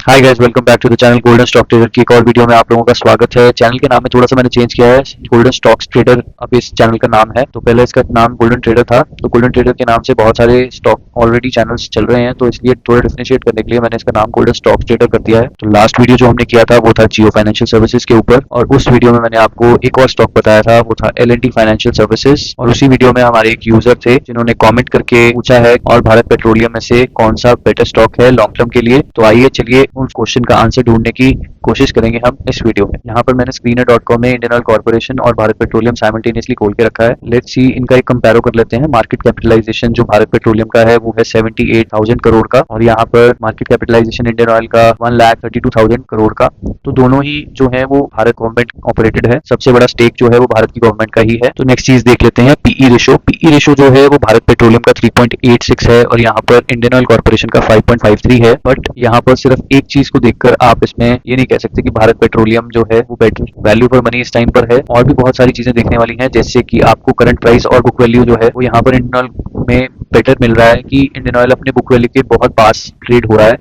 Hi guys, welcome back to the channel golden stock trader की एक और video में आप लोगों का स्वागत है। चैनल के नाम में थोड़ा सा मैंने चेंज किया है, गोल्डन स्टॉक्स ट्रेडर अब इस चैनल का नाम है। तो पहले इसका नाम गोल्डन ट्रेडर था, तो गोल्डन ट्रेडर के नाम से बहुत सारे स्टॉक ऑलरेडी चैनल्स चल रहे हैं, तो इसलिए थोड़ा डिफरेंशिएट करने के लिए मैंने इसका नाम गोल्डन स्टॉक्स ट्रेडर कर दिया है। तो लास्ट वीडियो जो हमने किया था वो था जियो फाइनेंशियल सर्विसेज के ऊपर, और उस वीडियो में मैंने आपको एक और स्टॉक बताया था, वो था L&T फाइनेंशियल सर्विसेज। और उसी वीडियो में हमारे एक यूजर थे जिन्होंने कॉमेंट करके पूछा है और भारत पेट्रोलियम में से कौन सा बेटर स्टॉक है लॉन्ग टर्म के लिए। तो आइए चलिए उस क्वेश्चन का आंसर ढूंढने की कोशिश करेंगे हम इस वीडियो में। यहाँ पर मैंने screener.com में इंडियन ऑयल कॉर्पोरेशन और भारत पेट्रोलियम साइमल्टेनियसली खोल के रखा है। लेट्स सी इनका एक कंपेरो कर लेते हैं। मार्केट कैपिटलाइजेशन जो भारत पेट्रोलियम का है वो है 78,000 करोड़ का, और यहाँ पर मार्केट कैपिटलाइजेशन इंडियन ऑयल का 1,32,000 करोड़ का। तो दोनों ही जो है वो भारत गवर्नमेंट ऑपरेटेड है। सबसे बड़ा स्टेक जो है वो भारत की गवर्नमेंट का ही है। तो नेक्स्ट चीज देख लेते हैं पीई रेशो। पीई रेशो जो है वो भारत पेट्रोलियम का 3.86 है और यहाँ पर इंडियन ऑयल कॉर्पोरेशन का 5.53 है। बट यहाँ पर सिर्फ एक चीज को देखकर आप इसमें ये नहीं कह सकते कि भारत पेट्रोलियम जो है वो बेटर वैल्यू फॉर मनी इस टाइम पर है। और भी बहुत सारी चीजें देखने वाली हैं, जैसे कि आपको करंट प्राइस और बुक वैल्यू जो है वो यहाँ पर इंडियन ऑयल में बेटर मिल रहा है कि इंडियन ऑयल अपने बुक वैल्यू के बहुत पास ट्रेड हो रहा है,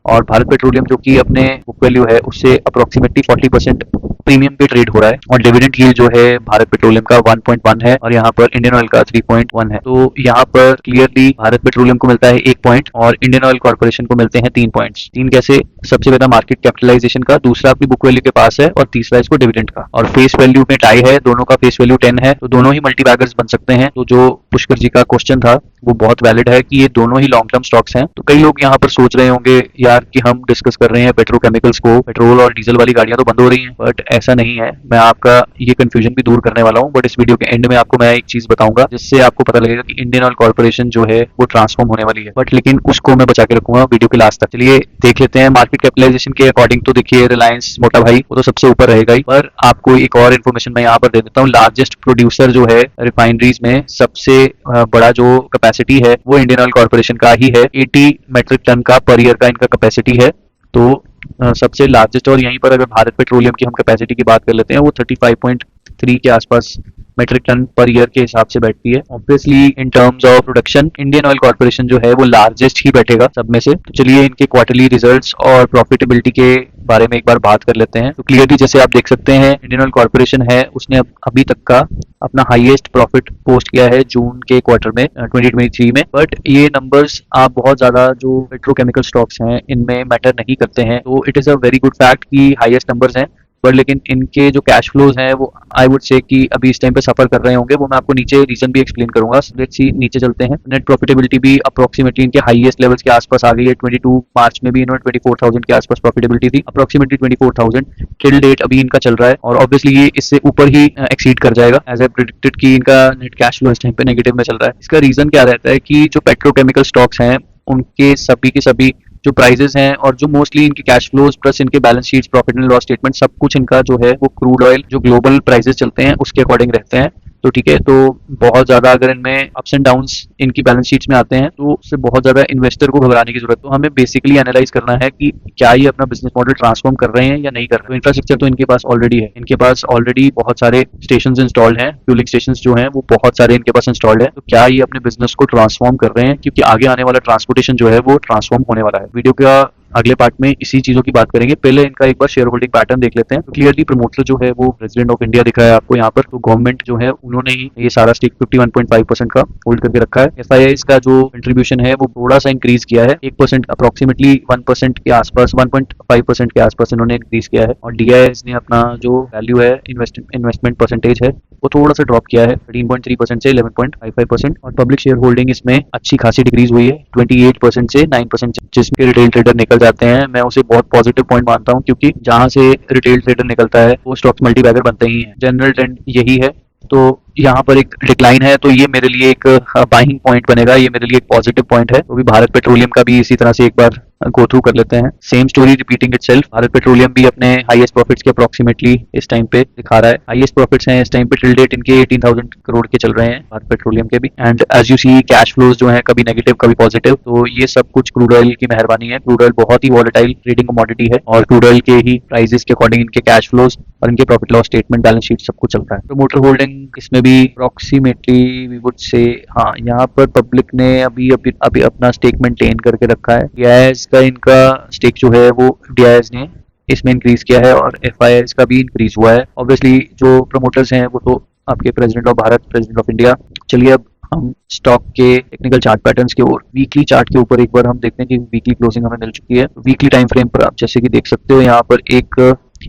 और भारत पेट्रोलियम जो कि अपने बुक वैल्यू है उससे अप्रोक्सीमेटली 40% प्रीमियम पे ट्रेड हो रहा है। और डिविडेंड यील्ड जो है भारत पेट्रोलियम का 1.1 है और यहाँ पर इंडियन ऑयल का 3.1 है। तो यहाँ पर क्लियरली भारत पेट्रोलियम को मिलता है 1 पॉइंट और इंडियन ऑयल कॉर्पोरेशन को मिलते हैं 3 पॉइंट्स। 3 कैसे? सबसे पहला मार्केट कैपिटलाइजेशन का, दूसरा अपनी बुक वैल्यू के पास है, और तीसरा इसको डिविडेंड का। और फेस वैल्यू में टाई है, दोनों का फेस वैल्यू 10 है, तो दोनों ही मल्टीबैगर्स बन सकते हैं। तो जो पुष्कर जी का क्वेश्चन था वो बहुत वैलिड है कि ये दोनों ही लॉन्ग टर्म स्टॉक्स हैं। तो कई लोग यहाँ पर सोच रहे होंगे यार कि हम डिस्कस कर रहे हैं पेट्रोकेमिकल्स को, पेट्रोल और डीजल वाली गाड़ियां तो बंद हो रही हैं, बट ऐसा नहीं है। मैं आपका ये कंफ्यूजन भी दूर करने वाला हूँ। बट इस वीडियो के एंड में आपको मैं एक चीज बताऊंगा जिससे आपको पता लगेगा कि इंडियन ऑयल कॉर्पोरेशन जो है वो ट्रांसफॉर्म होने वाली है, बट लेकिन उसको मैं बचा के रखूंगा वीडियो के लास्ट तक। चलिए देख लेते हैं मार्केट कैपिटलाइजेशन के अकॉर्डिंग। तो देखिए रिलायंस मोटा भाई वो तो सबसे ऊपर रहेगा ही, पर आपको एक और इन्फॉर्मेशन मैं यहाँ पर दे देता हूँ। लार्जेस्ट प्रोड्यूसर जो है रिफाइनरीज में सबसे बड़ा जो कैपेसिटी है वो इंडियन ऑयल कॉर्पोरेशन का ही है। 80 मेट्रिक टन का पर ईयर का इनका कैपेसिटी है। तो सबसे लार्जेस्ट, और यहीं पर अगर भारत पेट्रोलियम की हम कैपेसिटी की बात कर लेते हैं वो 35.3 के आसपास मेट्रिक टन पर ईयर के हिसाब से बैठती है। Obviously in terms of production Indian oil corporation जो है वो लार्जेस्ट ही बैठेगा सब में से। तो चलिए इनके क्वार्टरली रिजल्ट्स और प्रॉफिटेबिलिटी के बारे में एक बार बात कर लेते हैं। तो क्लियरली जैसे आप देख सकते हैं इंडियन ऑयल कॉर्पोरेशन है उसने अभी तक का अपना हाईएस्ट प्रॉफिट पोस्ट किया है जून के क्वार्टर में 2023 में। बट ये नंबर्स आप बहुत ज्यादा जो पेट्रोकेमिकल स्टॉक्स हैं इनमें मैटर नहीं करते हैं। तो it is a very good fact कि हाईएस्ट नंबर्स हैं, बट लेकिन इनके जो कैश फ्लोज हैं वो आई वुड से कि अभी इस टाइम पे सफर कर रहे होंगे। वो मैं आपको नीचे रीजन भी एक्सप्लेन करूंगा। लेट्स सी नीचे चलते हैं। नेट प्रॉफिटेबिलिटी भी अप्रोक्सीमेटली इनके हाईएस्ट लेवल्स के आसपास आ गई है। 22 मार्च में भी इन्होंने 24,000 के आसपास प्रॉफिटेबिलिटी थी। अप्रोक्सीमेटली 24,000 टिल डेट अभी इनका चल रहा है, और ऑब्वियसली ये इससे ऊपर ही एक्सीड कर जाएगा एज ए प्रेडिक्टेड कि इनका नेट कैश फ्लो इस टाइम पे नेगेटिव में चल रहा है। इसका रीजन क्या रहता है कि जो पेट्रोकेमिकल स्टॉक्स हैं उनके सभी के सभी जो प्राइजेस हैं और जो मोस्टली इनके कैश फ्लोज प्लस इनके balance sheets, profit and loss statement, सब कुछ इनका जो है वो क्रूड ऑयल जो ग्लोबल प्राइजेस चलते हैं उसके अकॉर्डिंग रहते हैं। तो ठीक है, तो बहुत ज्यादा अगर इनमें अप्स एंड डाउन्स इनकी बैलेंस शीट्स में आते हैं तो उससे बहुत ज्यादा इन्वेस्टर को घबराने की जरूरत। तो हमें बेसिकली एनालाइज करना है कि क्या ये अपना बिजनेस मॉडल ट्रांसफॉर्म कर रहे हैं या नहीं कर रहे। तो इंफ्रास्ट्रक्चर तो इनके पास ऑलरेडी है, इनके पास ऑलरेडी बहुत सारे स्टेशन इंस्टॉल्ड हैं, फ्यूलिंग स्टेशन जो है वो बहुत सारे इनके पास इंस्टॉल्ड है। तो क्या ये अपने बिजनेस को ट्रांसफॉर्म कर रहे हैं, क्योंकि आगे आने वाला ट्रांसपोर्टेशन जो है वो ट्रांसफॉर्म होने वाला है। वीडियो का अगले पार्ट में इसी चीजों की बात करेंगे। पहले इनका एक बार शेयर होल्डिंग पैटर्न देख लेते हैं। तो क्लियरली प्रमोटर जो है वो प्रेसिडेंट ऑफ इंडिया दिख रहा है आपको यहाँ पर। तो गवर्नमेंट जो है उन्होंने ही ये सारा स्टेक 51.5% का होल्ड करके रखा है। एफआईआईज का जो कंट्रीब्यूशन है वो थोड़ा सा इंक्रीज किया है, 1% अप्रोक्सीमेटली 1% के आसपास, 1.5% के आसपास इन्होंने इंक्रीज किया है। और डीआईएस ने अपना जो वैल्यू है इन्वेस्टमेंट परसेंटेज है वो थोड़ा सा ड्रॉप किया है 13.3% से 11.55%। और पब्लिक शेयर होल्डिंग इसमें अच्छी खासी डिक्रीज हुई है 28% से 9%। जिसमें रिटेल ट्रेडर निकल जाते हैं, मैं उसे बहुत पॉजिटिव पॉइंट मानता हूं, क्योंकि जहां से रिटेल ट्रेडर निकलता है वो स्टॉक्स मल्टीबैगर बनते ही हैं। जनरल ट्रेंड यही है। तो यहाँ पर एक डिक्लाइन है, तो ये मेरे लिए एक बाइंग पॉइंट बनेगा, ये मेरे लिए एक पॉजिटिव पॉइंट है। तो भी भारत पेट्रोलियम का भी इसी तरह से एक बार गो थ्रू कर लेते हैं। Same story repeating itself. Bharat petroleum भी अपने हाईएस्ट प्रॉफिट्स के अप्रोक्सीमेटली इस टाइम पे दिखा रहा है। हाईएस्ट प्रॉफिट्स हैं इस टाइम पे टिल डेट इनके 18,000 करोड़ के चल रहे हैं भारत पेट्रोलियम के भी। And as you see cash flows जो है कभी नेगेटिव कभी पॉजिटिव। तो ये सब कुछ क्रूड ऑयल की मेहरबानी है। क्रूड ऑयल बहुत ही वॉलेटाइल ट्रेडिंग कमोडिटी है, और क्रूड ऑयल के ही प्राइसेस के अकॉर्डिंग इनके कैश फ्लोज और इनके profit loss statement, balance sheet सब कुछ चलता है। प्रमोटर होल्डिंग इसमें इसमें भी अप्रोक्सीमेटली वी वुड से, हाँ यहाँ पर पब्लिक ने अभी अभी अभी अपना स्टेक मेंटेन करके रखा है। डीआईएस का इनका स्टेक जो है वो डीआईएस ने इसमें इंक्रीज किया है और एफआईआईएस का भी इंक्रीज हुआ है। ऑब्वियसली जो प्रमोटर्स हैं वो तो आपके president of Bharat, president of India. चलिए अब हम स्टॉक के टेक्निकल चार्ट पैटर्न्स के और वीकली चार्ट के ऊपर एक बार हम देखते हैं कि वीकली क्लोजिंग हमें मिल चुकी है। वीकली टाइम फ्रेम पर आप जैसे कि देख सकते हो यहाँ पर एक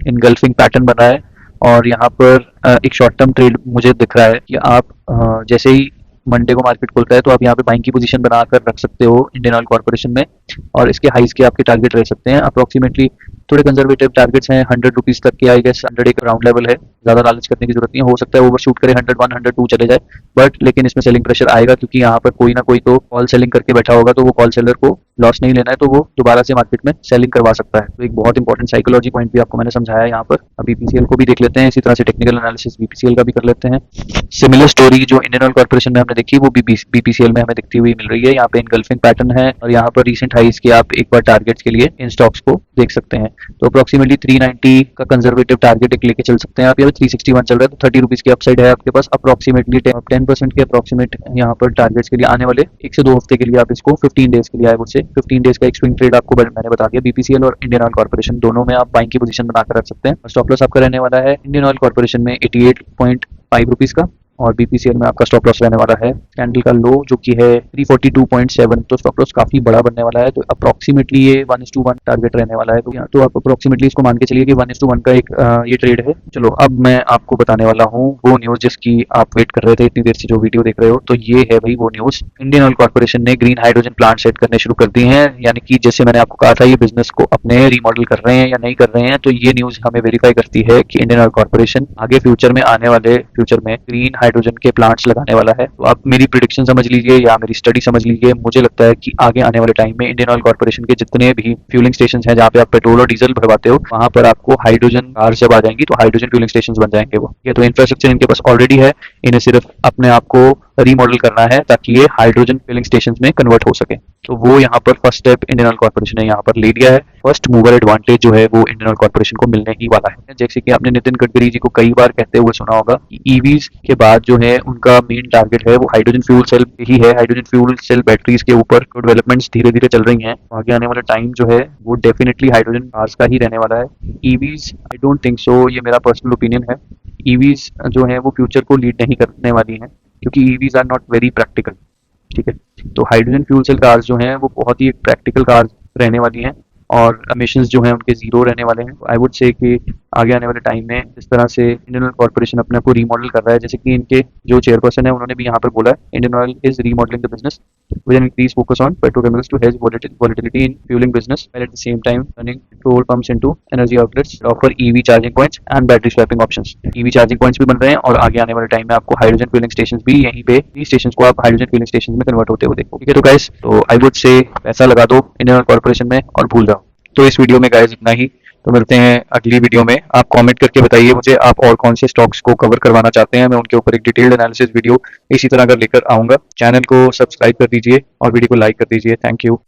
इनगल्फिंग पैटर्न बना है और यहाँ पर एक शॉर्ट टर्म ट्रेड मुझे दिख रहा है कि आप जैसे ही मंडे को मार्केट खुलता है तो आप यहाँ पे बाइंग की पोजीशन बनाकर रख सकते हो इंडियन ऑयल कॉर्पोरेशन में, और इसके हाइस के आपके टारगेट रह सकते हैं अप्रोक्सीमेटली। थोड़े कंजर्वेटिव टारगेट्स हैं 100 रुपीज तक के, आई गेस 100 एक राउंड लेवल है, ज्यादा लालच करने की जरूरत नहीं है। हो सकता है ओवर शूट करे 101 102 चले जाए, बट लेकिन इसमें सेलिंग प्रेशर आएगा क्योंकि यहाँ पर कोई ना कोई तो कॉल सेलिंग करके बैठा होगा, तो वो कॉल सेलर को लॉस नहीं लेना है, तो वो दोबारा से मार्केट में सेलिंग करवा सकता है। तो एक बहुत इंपॉर्टेंट साइकोलॉजी पॉइंट भी आपको मैंने समझाया यहाँ पर। अब बीपीसीएल को भी देख लेते हैं, इसी तरह से टेक्निकल एनालिसिस बीपीसीएल का भी कर लेते हैं। सिमिलर स्टोरी जो इंडियन ऑयल कॉर्पोरेशन में हमने देखी वो बीपीसीएल में हमें दिखती हुई मिल रही है। यहाँ पे इनगल्फिंग पैटर्न है और यहाँ पर रीसेंट हाइस के आप एक बार टारगेट्स के लिए इन स्टॉक्स को देख सकते हैं। तो अप्रोक्सीमेटली 390 का कंजर्वेटिव टारगेट एक लेके चल सकते हैं आप। यहाँ 361 चल रहा है तो 30 रुपीज की अपसाइड है आपके पास। अप्रोक्सीमेटली 10% के अप्रोक्सीमेट यहाँ पर टारगेट्स के लिए आने वाले 1 से 2 हफ्ते के लिए आप इसको 15 डेज के लिए आए मुझसे 15 डेज का एक स्विंग ट्रेड आपको मैंने बता दिया। बीपीसीएल और इंडियन ऑयल कॉर्पोरेशन दोनों में आप बाइंग की पोजीशन बनाकर रख सकते हैं। स्टॉप लॉस आपका रहने वाला है इंडियन ऑयल कॉर्पोरेशन में 88.5 रुपीज का, और बीपीसीएल में आपका स्टॉप लॉस रहने वाला है कैंडल का लो जो कि है 342.7, तो स्टॉप लॉस काफी बड़ा बनने वाला है। तो अप्रोक्सीमेटली ये 1:1 टारगेट रहने वाला है। तो आप अप्रोक्सीमेटली इसको मान के चलिए कि 1:1 का एक ये ट्रेड है। चलो अब मैं आपको बताने वाला हूँ वो न्यूज जिसकी आप वेट कर रहे थे इतनी देर से, जो वीडियो देख रहे हो। तो ये है भाई वो न्यूज, इंडियन ऑयल कॉर्पोरेशन ने ग्रीन हाइड्रोजन प्लांट सेट करने शुरू कर दिए हैं। यानी कि जैसे मैंने आपको कहा था ये बिजनेस को अपने रिमॉडल कर रहे हैं या नहीं कर रहे हैं, तो ये न्यूज हमें वेरीफाई करती है कि इंडियन ऑयल कॉर्पोरेशन आगे फ्यूचर में आने वाले फ्यूचर में ग्रीन हाइड्रोजन के प्लांट्स लगाने वाला है। तो आप मेरी प्रिडिक्शन समझ लीजिए या मेरी स्टडी समझ लीजिए, मुझे लगता है कि आगे आने वाले टाइम में इंडियन ऑयल कॉर्पोरेशन के जितने भी फ्यूलिंग स्टेशन हैं जहाँ पे आप पेट्रोल और डीजल भरवाते हो, वहां पर आपको हाइड्रोजन कार जब आ जाएंगी तो हाइड्रोजन फ्यूलिंग स्टेशन बन जाएंगे। वो ये तो इंफ्रास्ट्रक्चर इनके पास ऑलरेडी है, इन्हें सिर्फ अपने आप को रीमॉडल करना है ताकि ये हाइड्रोजन फिलिंग स्टेशन में कन्वर्ट हो सके। तो वो यहाँ पर first step Indian oil corporation ने यहाँ पर ले लिया है। फर्स्ट मूवर एडवांटेज जो है वो इंडियन ऑयल कॉर्पोरेशन को मिलने ही वाला है। जैसे कि आपने नितिन गडकरी जी को कई बार कहते हुए सुना होगा कि ईवीज के बाद जो है उनका मेन टारगेट है वो हाइड्रोजन फ्यूल सेल ही है। हाइड्रोजन फ्यूल सेल बैटरीज के ऊपर जो डेवलपमेंट्स धीरे धीरे चल रही हैं, आगे आने वाला टाइम जो है वो डेफिनेटली हाइड्रोजन कार्स का ही रहने वाला है। EVs I don't think so, ये मेरा पर्सनल ओपिनियन है, ईवीज जो है वो फ्यूचर को लीड नहीं करने वाली हैं क्योंकि EVs are not very practical. ठीक है, तो हाइड्रोजन फ्यूल सेल कार्स जो हैं वो बहुत ही प्रैक्टिकल कार्स रहने वाली हैं और एमिशंस जो हैं उनके जीरो रहने वाले हैं। आई वुड से कि आगे आने वाले टाइम में जिस तरह से इंडियन ऑयल कॉर्पोरेशन अपने आप को रीमॉडल कर रहा है, जैसे कि इनके जो चेयरपर्सन है उन्होंने भी यहाँ पर बोला है, Indian Oil is remodelling the business with an increase focus on petrochemicals to hedge volatility in fuelling business while at the same time turning petrol pumps into energy outlets offer EV charging points and battery swapping options. EV charging points भी बन रहे हैं और आगे आने वाले time में आपको हाइड्रोजन फ्यूलिंग स्टेशंस भी यहीं पे स्टेशंस को आप हाइड्रोजन फ्यूलिंग स्टेशंस में कन्वर्ट होते हुए देखो। ठीक है, तो गाइस तो आई वुड से पैसा लगा दो इंडियन ऑयल कॉर्पोरेशन में और भूल जाओ। तो इस वीडियो में गाइस इतना ही, तो मिलते हैं अगली वीडियो में। आप कमेंट करके बताइए मुझे आप और कौन से स्टॉक्स को कवर करवाना चाहते हैं, मैं उनके ऊपर एक डिटेल्ड एनालिसिस वीडियो इसी तरह का लेकर आऊंगा। चैनल को सब्सक्राइब कर दीजिए और वीडियो को लाइक कर दीजिए। Thank you.